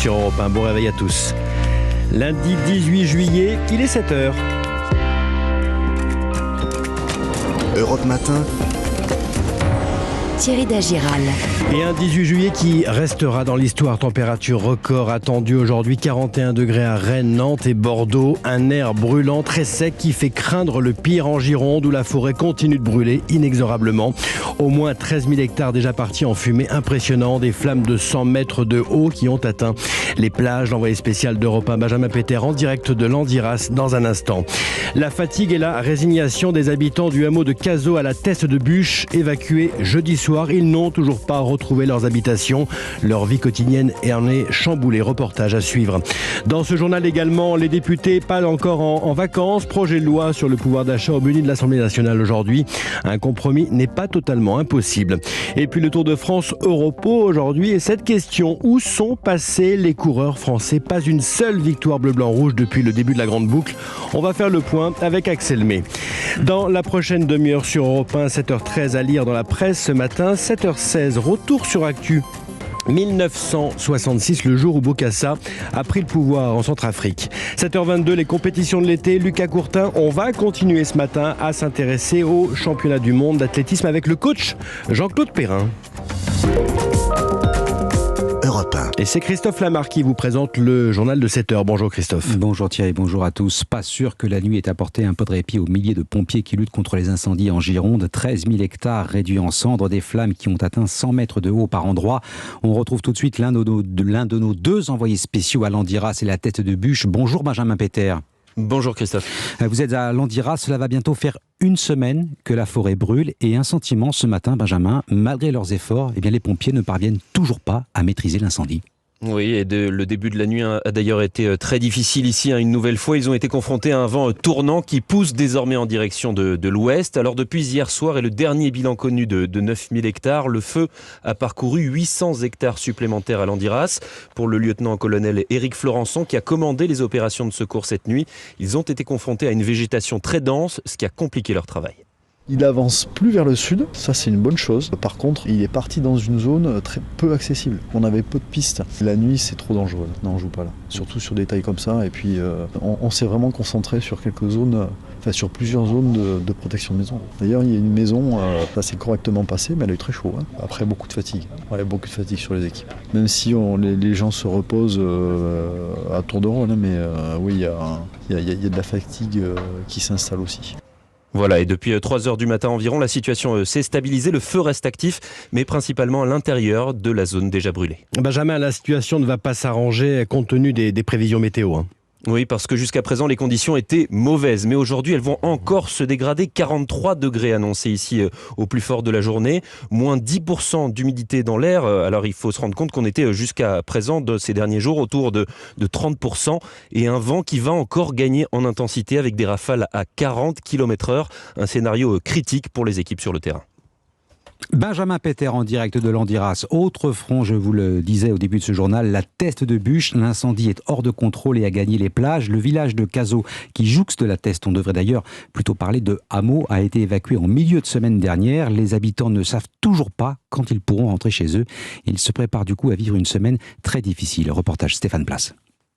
sur Europe 1. Bon réveil à tous. Lundi 18 juillet, il est 7h. Europe Matin. Thierry Dagiral. Et un 18 juillet qui restera dans l'histoire. Température record attendue aujourd'hui, 41 degrés à Rennes, Nantes et Bordeaux. Un air brûlant très sec qui fait craindre le pire en Gironde où la forêt continue de brûler inexorablement. Au moins 13 000 hectares déjà partis en fumée impressionnant. Des flammes de 100 mètres de haut qui ont atteint les plages. L'envoyé spécial d'Europe 1, Benjamin Péter, en direct de Landiras dans un instant. La fatigue et la résignation des habitants du hameau de Cazaux à la Teste de Bûche, évacués jeudi soir. Ils n'ont toujours pas retrouvé leurs habitations. Leur vie quotidienne en est chamboulée. Reportage à suivre. Dans ce journal également, les députés pas encore en vacances. Projet de loi sur le pouvoir d'achat au menu de l'Assemblée nationale aujourd'hui. Un compromis n'est pas totalement impossible. Et puis le Tour de France Europo aujourd'hui. Et cette question, où sont passés les coureurs français? Pas une seule victoire bleu-blanc-rouge depuis le début de la grande boucle. On va faire le point avec Axel May. Dans la prochaine demi-heure sur Europe 1, 7h13 à lire dans la presse ce matin. 7h16, retour sur Actu. 1966, le jour où Bokassa a pris le pouvoir en Centrafrique. 7h22, les compétitions de l'été. Lucas Courtin, on va continuer ce matin à s'intéresser au championnat du monde d'athlétisme avec le coach Jean-Claude Perrin. Et c'est Christophe Lamarre qui vous présente le journal de 7h. Bonjour Christophe. Bonjour Thierry, bonjour à tous. Pas sûr que la nuit ait apporté un peu de répit aux milliers de pompiers qui luttent contre les incendies en Gironde. 13 000 hectares réduits en cendres, des flammes qui ont atteint 100 mètres de haut par endroit. On retrouve tout de suite l'un de nos deux envoyés spéciaux à Landiras et la Teste de Bûche. Bonjour Benjamin Péter. Bonjour Christophe. Vous êtes à Landiras, cela va bientôt faire une semaine que la forêt brûle et un sentiment ce matin, Benjamin, malgré leurs efforts, les pompiers ne parviennent toujours pas à maîtriser l'incendie. Oui, et le début de la nuit a d'ailleurs été très difficile ici. Une nouvelle fois, ils ont été confrontés à un vent tournant qui pousse désormais en direction de l'ouest. Alors depuis hier soir et le dernier bilan connu de 9000 hectares, le feu a parcouru 800 hectares supplémentaires à Landiras. Pour le lieutenant-colonel Éric Florençon qui a commandé les opérations de secours cette nuit, ils ont été confrontés à une végétation très dense, ce qui a compliqué leur travail. Il avance plus vers le sud, ça c'est une bonne chose. Par contre, il est parti dans une zone très peu accessible. On avait peu de pistes. La nuit, c'est trop dangereux. Non, on joue pas là. Surtout sur des tailles comme ça. Et puis, on s'est vraiment concentré sur quelques zones, sur plusieurs zones de protection de maison. D'ailleurs, il y a une maison, ça s'est correctement passé, mais elle a eu très chaud. Après, beaucoup de fatigue. Ouais, beaucoup de fatigue sur les équipes. Même si les gens se reposent à tour de rôle, mais oui, il y a de la fatigue qui s'installe aussi. Voilà, et depuis 3h du matin environ, la situation s'est stabilisée. Le feu reste actif, mais principalement à l'intérieur de la zone déjà brûlée. Benjamin, la situation ne va pas s'arranger compte tenu des prévisions météo. Oui, parce que jusqu'à présent, les conditions étaient mauvaises. Mais aujourd'hui, elles vont encore se dégrader. 43 degrés annoncés ici au plus fort de la journée. Moins 10% d'humidité dans l'air. Alors, il faut se rendre compte qu'on était jusqu'à présent, de ces derniers jours, autour de 30%. Et un vent qui va encore gagner en intensité avec des rafales à 40 km/h. Un scénario critique pour les équipes sur le terrain. Benjamin Péter en direct de Landiras. Autre front, je vous le disais au début de ce journal, la Teste de Bûche. L'incendie est hors de contrôle et a gagné les plages. Le village de Cazaux, qui jouxte la Teste, on devrait d'ailleurs plutôt parler de hameau, a été évacué en milieu de semaine dernière. Les habitants ne savent toujours pas quand ils pourront rentrer chez eux. Ils se préparent du coup à vivre une semaine très difficile. Reportage Stéphane Place.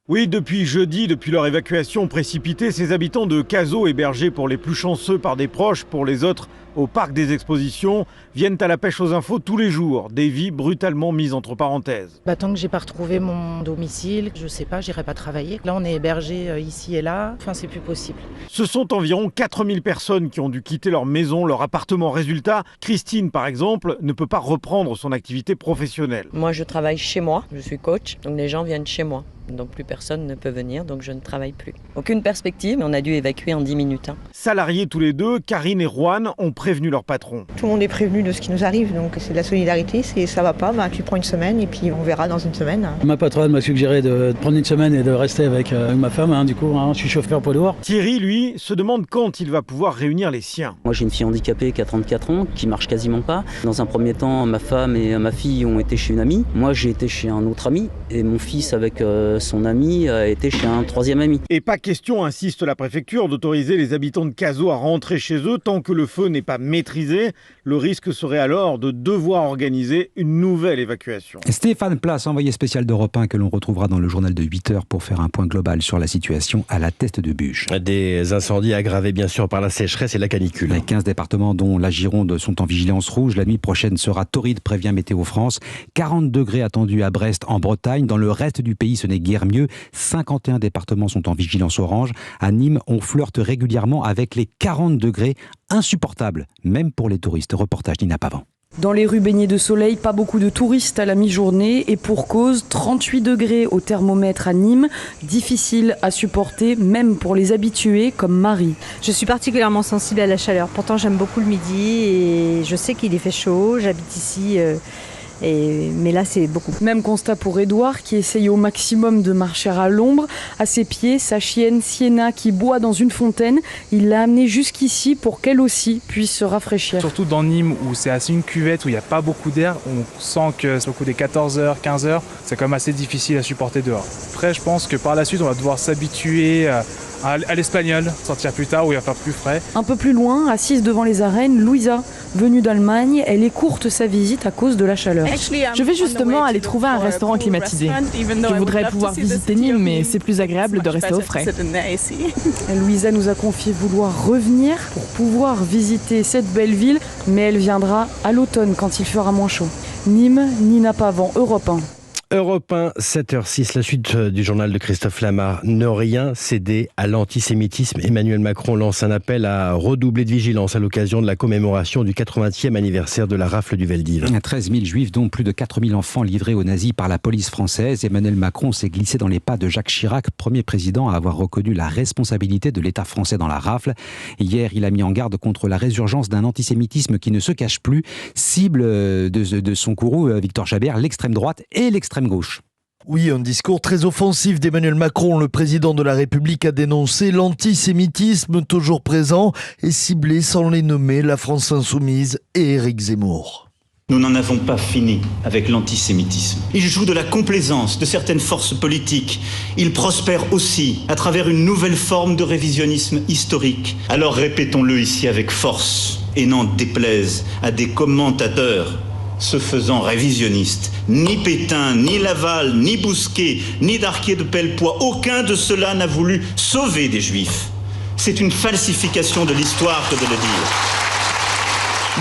Oui, depuis jeudi, depuis leur évacuation précipitée, ces habitants de Cazaux, hébergés pour les plus chanceux par des proches, pour les autres au parc des expositions, viennent à la pêche aux infos tous les jours. Des vies brutalement mises entre parenthèses. Tant que j'ai pas retrouvé mon domicile, je sais pas, j'irai pas travailler. Là, on est hébergés ici et là. Enfin, c'est plus possible. Ce sont environ 4000 personnes qui ont dû quitter leur maison, leur appartement. Résultat, Christine, par exemple, ne peut pas reprendre son activité professionnelle. Moi, je travaille chez moi. Je suis coach, donc les gens viennent chez moi. Donc plus personne ne peut venir, donc je ne travaille plus. Aucune perspective, mais on a dû évacuer en 10 minutes. Salariés tous les deux, Karine et Juan ont prévenu leur patron. Tout le monde est prévenu de ce qui nous arrive, donc c'est de la solidarité. Si ça va pas, tu prends une semaine et puis on verra dans une semaine. Ma patronne m'a suggéré de prendre une semaine et de rester avec ma femme. Du coup, je suis chauffeur poids lourd. Thierry, lui, se demande quand il va pouvoir réunir les siens. Moi, j'ai une fille handicapée qui a 34 ans, qui marche quasiment pas. Dans un premier temps, ma femme et ma fille ont été chez une amie. Moi, j'ai été chez un autre ami et mon fils avec son ami était chez un troisième ami. Et pas question, insiste la préfecture, d'autoriser les habitants de Cazaux à rentrer chez eux tant que le feu n'est pas maîtrisé. Le risque serait alors de devoir organiser une nouvelle évacuation. Stéphane Place, envoyé spécial d'Europe 1, que l'on retrouvera dans le journal de 8h pour faire un point global sur la situation à la Teste de Buch. Des incendies aggravés bien sûr par la sécheresse et la canicule. Les 15 départements dont la Gironde sont en vigilance rouge. La nuit prochaine sera torride, prévient Météo France. 40 degrés attendus à Brest en Bretagne. Dans le reste du pays, ce n'est guère mieux. 51 départements sont en vigilance orange. À Nîmes, on flirte régulièrement avec les 40 degrés, insupportables, même pour les touristes. Reportage Nina Pavant. Dans les rues baignées de soleil, pas beaucoup de touristes à la mi-journée et pour cause, 38 degrés au thermomètre à Nîmes, difficile à supporter même pour les habitués comme Marie. Je suis particulièrement sensible à la chaleur, pourtant j'aime beaucoup le midi et je sais qu'il y fait chaud, j'habite ici. Mais là, c'est beaucoup. Même constat pour Édouard, qui essaye au maximum de marcher à l'ombre. À ses pieds, sa chienne Sienna, qui boit dans une fontaine. Il l'a amenée jusqu'ici pour qu'elle aussi puisse se rafraîchir. Surtout dans Nîmes, où c'est assez une cuvette, où il n'y a pas beaucoup d'air, on sent que au coup des 14h, 15h, c'est quand même assez difficile à supporter dehors. Après, je pense que par la suite, on va devoir s'habituer à l'espagnol, sortir plus tard, où il va faire plus frais. Un peu plus loin, assise devant les arènes, Louisa, venue d'Allemagne, elle écourte sa visite à cause de la chaleur. Je vais justement aller trouver un restaurant climatisé. Je voudrais pouvoir visiter Nîmes, mais c'est plus agréable de rester au frais. Louisa nous a confié vouloir revenir pour pouvoir visiter cette belle ville, mais elle viendra à l'automne quand il fera moins chaud. Nîmes, Nina Pavant, Europe 1. Europe 1, 7h06, la suite du journal de Christophe Lamar. Ne rien céder à l'antisémitisme. Emmanuel Macron lance un appel à redoubler de vigilance à l'occasion de la commémoration du 80e anniversaire de la rafle du Veldiv. 13 000 juifs, dont plus de 4 000 enfants livrés aux nazis par la police française. Emmanuel Macron s'est glissé dans les pas de Jacques Chirac, premier président à avoir reconnu la responsabilité de l'État français dans la rafle. Hier, il a mis en garde contre la résurgence d'un antisémitisme qui ne se cache plus. Cible de son courroux, Victor Chabert, l'extrême droite et l'extrême gauche. Oui, un discours très offensif d'Emmanuel Macron. Le président de la République a dénoncé l'antisémitisme toujours présent et ciblé sans les nommer la France Insoumise et Éric Zemmour. Nous n'en avons pas fini avec l'antisémitisme. Il joue de la complaisance de certaines forces politiques. Il prospère aussi à travers une nouvelle forme de révisionnisme historique. Alors répétons-le ici avec force et n'en déplaise à des commentateurs se faisant révisionniste. Ni Pétain, ni Laval, ni Bousquet, ni Darquier de Pellepoix, aucun de ceux-là n'a voulu sauver des Juifs. C'est une falsification de l'histoire que de le dire.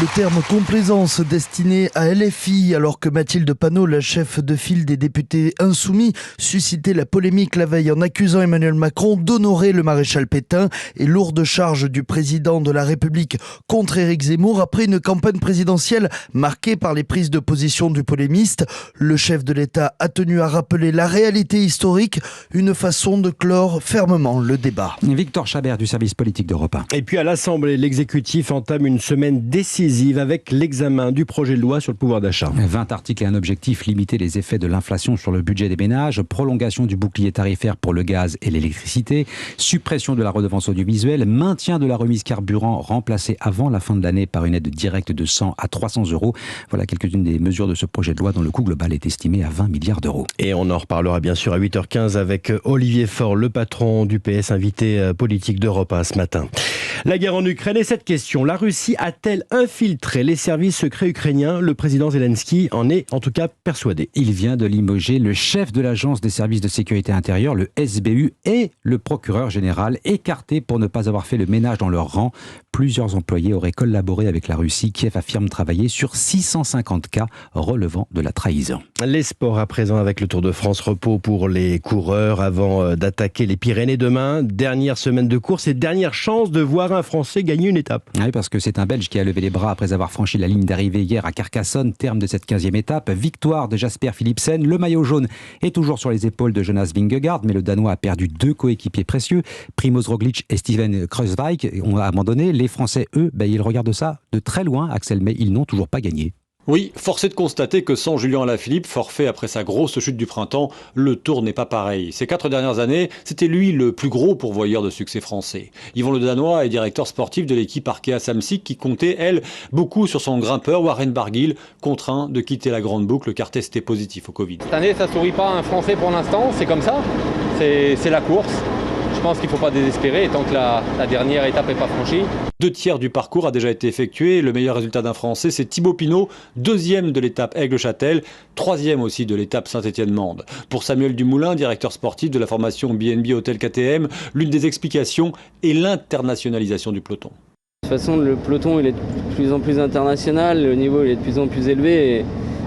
Le terme complaisance destiné à LFI, alors que Mathilde Panot, la chef de file des députés insoumis, suscitait la polémique la veille en accusant Emmanuel Macron d'honorer le maréchal Pétain et lourde charge du président de la République contre Éric Zemmour après une campagne présidentielle marquée par les prises de position du polémiste. Le chef de l'État a tenu à rappeler la réalité historique, une façon de clore fermement le débat. Victor Chabert du service politique d'Europe 1. Et puis à l'Assemblée, l'exécutif entame une semaine décisive avec l'examen du projet de loi sur le pouvoir d'achat. 20 articles et un objectif, limiter les effets de l'inflation sur le budget des ménages, prolongation du bouclier tarifaire pour le gaz et l'électricité, suppression de la redevance audiovisuelle, maintien de la remise carburant remplacée avant la fin de l'année par une aide directe de 100 à 300 euros. Voilà quelques-unes des mesures de ce projet de loi dont le coût global est estimé à 20 milliards d'euros. Et on en reparlera bien sûr à 8h15 avec Olivier Faure, le patron du PS, invité politique d'Europe 1 ce matin. La guerre en Ukraine et cette question, la Russie a-t-elle infiltré les services secrets ukrainiens? Le président Zelensky en est en tout cas persuadé. Il vient de limoger le chef de l'agence des services de sécurité intérieure, le SBU, et le procureur général, écartés pour ne pas avoir fait le ménage dans leur rang. Plusieurs employés auraient collaboré avec la Russie. Kiev affirme travailler sur 650 cas relevant de la trahison. Les sports à présent avec le Tour de France, repos pour les coureurs avant d'attaquer les Pyrénées demain. Dernière semaine de course et dernière chance de voir un Français gagner une étape. Oui, parce que c'est un Belge qui a levé les bras après avoir franchi la ligne d'arrivée hier à Carcassonne, terme de cette 15e étape. Victoire de Jasper Philipsen. Le maillot jaune est toujours sur les épaules de Jonas Vingegaard, mais le Danois a perdu 2 coéquipiers précieux. Primoz Roglic et Steven Kruijswijk ont abandonné. Les Français, eux, ils regardent ça de très loin, Axel, mais ils n'ont toujours pas gagné. Oui, force est de constater que sans Julien Alaphilippe, forfait après sa grosse chute du printemps, le Tour n'est pas pareil. Ces 4 dernières années, c'était lui le plus gros pourvoyeur de succès français. Yvon Le Danois est directeur sportif de l'équipe Arkea Samsic qui comptait, elle, beaucoup sur son grimpeur Warren Barguil, contraint de quitter la grande boucle car testé positif au Covid. Cette année, ça ne sourit pas à un Français pour l'instant, c'est comme ça, c'est la course. Je pense qu'il ne faut pas désespérer tant que la dernière étape n'est pas franchie. 2 tiers du parcours a déjà été effectué. Le meilleur résultat d'un Français, c'est Thibaut Pinot, 2e de l'étape Aigle-Châtel, 3e aussi de l'étape Saint-Étienne-Mende. Pour Samuel Dumoulin, directeur sportif de la formation BNB Hôtel KTM, l'une des explications est l'internationalisation du peloton. De toute façon, le peloton il est de plus en plus international, le niveau il est de plus en plus élevé. Et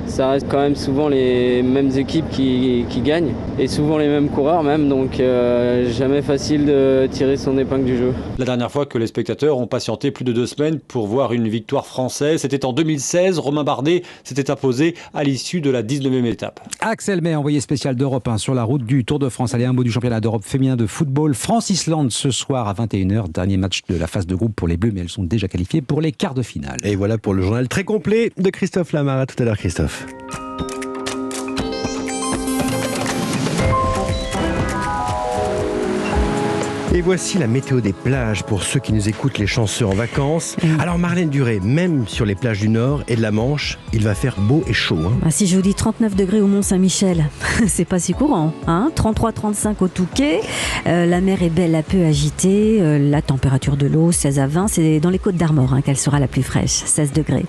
ça reste quand même souvent les mêmes équipes qui gagnent et souvent les mêmes coureurs même, donc jamais facile de tirer son épingle du jeu. La dernière fois que les spectateurs ont patienté plus de 2 semaines pour voir une victoire française, c'était en 2016. Romain Bardet s'était imposé à l'issue de la 19e étape. Axel May, envoyé spécial d'Europe 1 sur la route du Tour de France. Allez, un mot du championnat d'Europe féminin de football. France-Islande ce soir à 21h. Dernier match de la phase de groupe pour les Bleus, mais elles sont déjà qualifiées pour les quarts de finale. Et voilà pour le journal très complet de Christophe Lamar. À tout à l'heure, Christophe. Et voici la météo des plages pour ceux qui nous écoutent, les chanceux en vacances. Alors Marlène Duré, même sur les plages du Nord et de la Manche, il va faire beau et chaud. Si je vous dis 39 degrés au Mont-Saint-Michel, c'est pas si courant. 33-35 au Touquet. La mer est belle, un peu agitée. La température de l'eau, 16 à 20. C'est dans les Côtes d'Armor qu'elle sera la plus fraîche, 16 degrés.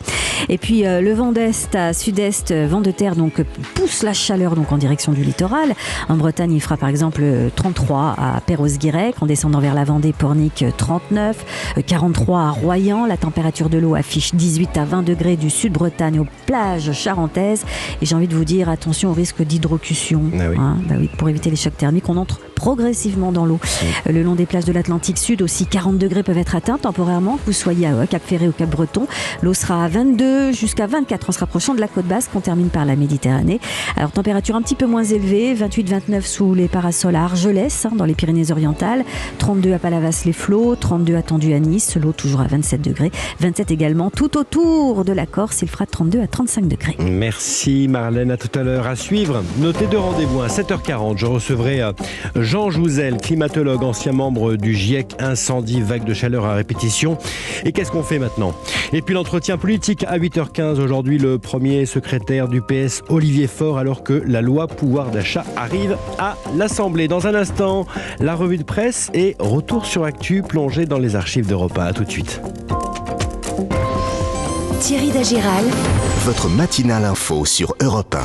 Et puis le vent d'est à sud-est, vent de terre, donc pousse la chaleur en direction du littoral. En Bretagne, il fera par exemple 33 à Perros-Guirec. En descendant vers la Vendée, Pornic 39, 43 à Royan. La température de l'eau affiche 18 à 20 degrés du sud-Bretagne aux plages charentaises. Et j'ai envie de vous dire, attention au risque d'hydrocution. Pour éviter les chocs thermiques, on entre progressivement dans l'eau. Le long des plages de l'Atlantique Sud aussi, 40 degrés peuvent être atteints temporairement, que vous soyez à Cap-Ferré ou Cap-Breton. L'eau sera à 22 jusqu'à 24 en se rapprochant de la côte basque. On termine par la Méditerranée. Alors température un petit peu moins élevée, 28-29 sous les parasols à Argelès, dans les Pyrénées-Orientales, 32 à Palavas-les-Flots, 32 attendu à Nice, l'eau toujours à 27 degrés, 27 également tout autour de la Corse, il fera 32 à 35 degrés. Merci Marlène, à tout à l'heure. À suivre, notez 2 rendez-vous à 7h40. Je recevrai Jean Jouzel, climatologue, ancien membre du GIEC, incendie, vague de chaleur à répétition. Et qu'est-ce qu'on fait maintenant ? Et puis l'entretien politique à 8h15. Aujourd'hui, le premier secrétaire du PS, Olivier Faure, alors que la loi pouvoir d'achat arrive à l'Assemblée. Dans un instant, la revue de presse et retour sur Actu, plongé dans les archives d'Europe 1. À tout de suite. Thierry Dagiral, votre matinale info sur Europe 1.